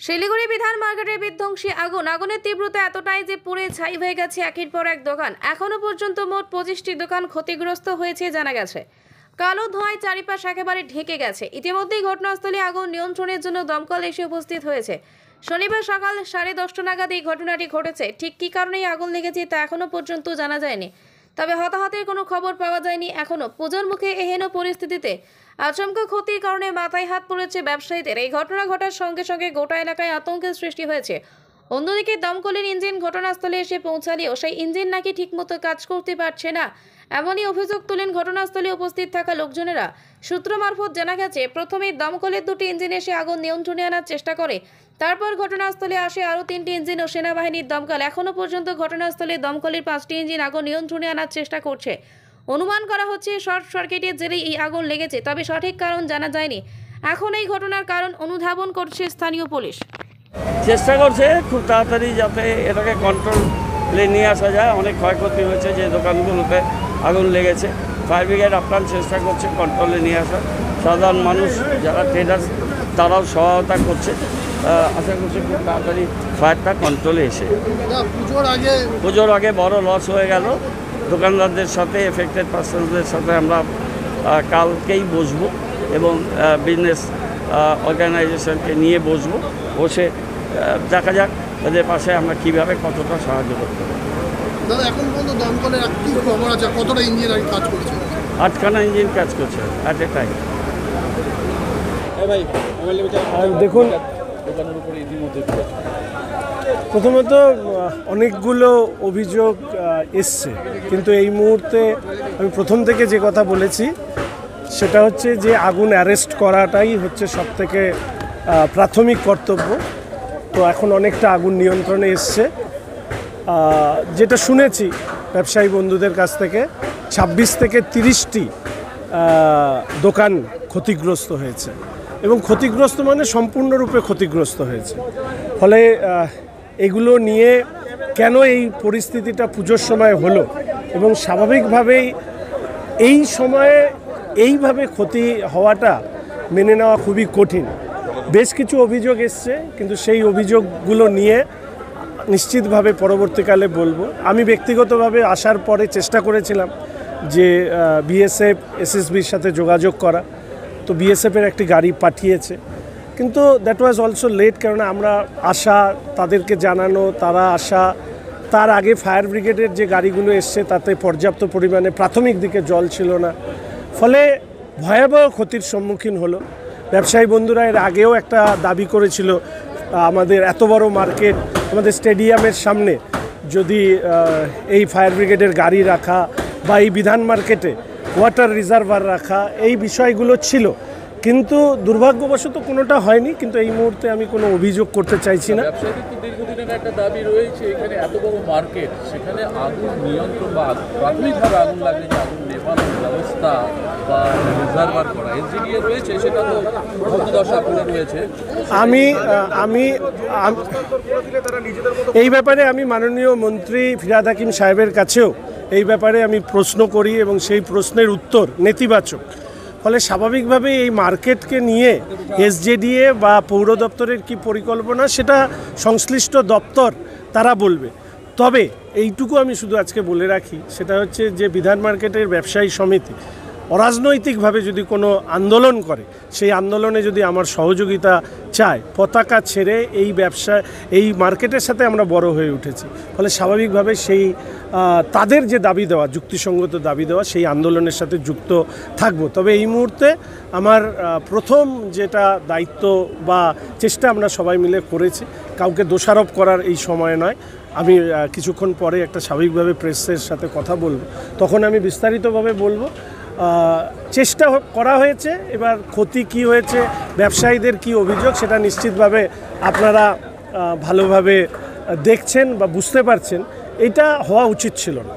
শিলিগুড়ি বিধান মার্কেটে বিধ্বংসী আগুনের তীব্রতা এতটাই যে পুড়ে ছাই হয়ে গেছে একের পর এক দোকান। এখনো পর্যন্ত মোট 25টি দোকান ক্ষতিগ্রস্ত হয়েছে জানা গেছে। কালো ধোঁয়ায় চারিপাশ একেবারে ঢেকে গেছে। ইতিমধ্যেই ঘটনাস্থলে আগুন নিয়ন্ত্রণের জন্য দমকল এসে উপস্থিত হয়েছে। শনিবার সকাল 10:30 নাগাদ এই ঘটনাটি ঘটেছে। ঠিক কী কারণে আগুন লেগেছে তা এখনো পর্যন্ত জানা যায়নি। তবে হতাহতের কোনো খবর পাওয়া যায়নি এখনো। পুজোর মুখে এহেন পরিস্থিতিতে আচমকা ক্ষতির কারণে মাথায় হাত পড়েছে ব্যবসায়ীদের। এই ঘটনা ঘটার সঙ্গে সঙ্গে গোটা এলাকায় আতঙ্কের সৃষ্টি হয়েছে। অন্যদিকে দমকলের ইঞ্জিন ঘটনাস্থলে এসে পৌঁছালেও সেই ইঞ্জিন নাকি ঠিকমতো কাজ করতে পারছে না, এমনই অভিযোগ তোলেন ঘটনাস্থলে উপস্থিত থাকা লোকজনেরা। সূত্র মারফত জানা গেছে, প্রথমে দমকলের 2টি ইঞ্জিন এসে আগুন নিয়ন্ত্রণে আনার চেষ্টা করে। তারপর ঘটনাস্থলে আসে আরও 3টি ইঞ্জিন ও সেনাবাহিনীর দমকল। এখনও পর্যন্ত ঘটনাস্থলে দমকলের 5টি ইঞ্জিন আগুন নিয়ন্ত্রণে আনার চেষ্টা করছে। অনুমান করা হচ্ছে শর্ট সার্কিটের জেরেই এই আগুন লেগেছে, তবে সঠিক কারণ জানা যায়নি। এখন এই ঘটনার কারণ অনুধাবন করছে স্থানীয় পুলিশ। চেষ্টা করছে খুব তাড়াতাড়ি যাতে এটাকে কন্ট্রোলে নিয়ে আসা যায়। অনেক ক্ষয়ক্ষতি হয়েছে, যে দোকানগুলোতে আগুন লেগেছে। ফায়ার ব্রিগেড আপ্রাণ চেষ্টা করছে কন্ট্রোলে নিয়ে আসা। সাধারণ মানুষ যারা ট্রেডার্স তারাও সহায়তা করছে। আশা করছি খুব তাড়াতাড়ি ফায়ারটা কন্ট্রোলে এসে। পুজোর আগে বড় লস হয়ে গেল দোকানদারদের সাথে, এফেক্টেড পার্সনদের সাথে আমরা কালকেই বসবো এবং বিজনেস অর্গানাইজেশনকে নিয়ে বসবো। বসে দেখা যাক তাদের পাশে আমরা কীভাবে কতটা সাহায্য করতে পারি। দাদা, এখন পর্যন্ত দমকলের কি খবর আছে? কতটা ইঞ্জিন কাজ করছে? 8খানা ইঞ্জিন কাজ করছে অ্যাট এ টাইম। দেখুন, প্রথমত অনেকগুলো অভিযোগ এসছে, কিন্তু এই মুহূর্তে আমি প্রথম থেকে যে কথা বলেছি সেটা হচ্ছে যে আগুন অ্যারেস্ট করাটাই হচ্ছে সবথেকে প্রাথমিক কর্তব্য। তো এখন অনেকটা আগুন নিয়ন্ত্রণে এসছে। যেটা শুনেছি ব্যবসায়ী বন্ধুদের কাছ থেকে, 26 থেকে 30টি দোকান ক্ষতিগ্রস্ত হয়েছে, এবং ক্ষতিগ্রস্ত মানে সম্পূর্ণরূপে ক্ষতিগ্রস্ত হয়েছে। ফলে এগুলো নিয়ে কেন এই পরিস্থিতিটা পুজোর সময় হলো, এবং স্বাভাবিকভাবেই এই সময়ে এইভাবে ক্ষতি হওয়াটা মেনে নেওয়া খুবই কঠিন। বেশ কিছু অভিযোগ এসছে, কিন্তু সেই অভিযোগগুলো নিয়ে নিশ্চিতভাবে পরবর্তীকালে বলবো। আমি ব্যক্তিগতভাবে আসার পরে চেষ্টা করেছিলাম যে বিএসএফ এসএসবির সাথে যোগাযোগ করা, তো বিএসএফের একটি গাড়ি পাঠিয়েছে, কিন্তু দ্যাট ওয়াজ অলসো লেট। কারণ আমরা আসা, তাদেরকে জানানো, তারা আসা, তার আগে ফায়ার ব্রিগেডের যে গাড়িগুলো এসছে তাতে পর্যাপ্ত পরিমাণে প্রাথমিক দিকে জল ছিল না। ফলে ভয়াবহ ক্ষতির সম্মুখীন হলো। ব্যবসায়ী বন্ধুরা এর আগেও একটা দাবি করেছিল, আমাদের এত বড় মার্কেট, আমাদের স্টেডিয়ামের সামনে যদি এই ফায়ার ব্রিগেডের গাড়ি রাখা বা এই বিধান মার্কেটে ওয়াটার রিজার্ভার রাখা, এই বিষয়গুলো ছিল, কিন্তু দুর্ভাগ্যবশত কোনোটা হয়নি। কিন্তু এই মুহূর্তে আমি কোনো অভিযোগ করতে চাইছি না। দীর্ঘদিনের একটা দাবি রয়েছে, এখানে এত বড় মার্কেট, সেখানে আগুন নিয়ন্ত্রণ বা প্রাথমিকভাবে আগুন লাগলে যে আগুন নেভানোর ব্যবস্থা বা রিজার্ভার করা এনজিডিএ রয়েছে, সেটা তো ভগ্নদশা পড়ে রয়েছে। আমি এই ব্যাপারে আমি মাননীয় মন্ত্রী ফিরহাদ হাকিম সাহেবের কাছেও এই ব্যাপারে আমি প্রশ্ন করি, এবং সেই প্রশ্নের উত্তর নেতিবাচক। ফলে স্বাভাবিকভাবে এই মার্কেটকে নিয়ে এসজেডিএ বা পৌর দপ্তরের কি পরিকল্পনা, সেটা সংশ্লিষ্ট দপ্তর তারা বলবে। তবে এইটুকু আমি শুধু আজকে বলে রাখি, সেটা হচ্ছে যে বিধান মার্কেটের ব্যবসায়ী সমিতি অরাজনৈতিকভাবে যদি কোনো আন্দোলন করে, সেই আন্দোলনে যদি আমার সহযোগিতা চায়, পতাকা ছেড়ে এই মার্কেটের সাথে আমরা বড় হয়ে উঠেছি। ফলে স্বাভাবিকভাবে সেই তাদের যে দাবি দেওয়া, যুক্তিসঙ্গত দাবি দেওয়া, সেই আন্দোলনের সাথে যুক্ত থাকব। তবে এই মুহূর্তে আমার প্রথম যেটা দায়িত্ব বা চেষ্টা আমরা সবাই মিলে করেছি, কাউকে দোষারোপ করার এই সময় নয়। আমি কিছুক্ষণ পরে একটা স্বাভাবিকভাবে প্রেসের সাথে কথা বলবো, তখন আমি বিস্তারিতভাবে বলবো। চেষ্টা করা হয়েছে, এবার ক্ষতি কি হয়েছে, ব্যবসায়ীদের কি অভিযোগ, সেটা নিশ্চিতভাবে আপনারা ভালোভাবে দেখছেন বা বুঝতে পারছেন। এটা হওয়া উচিত ছিল না।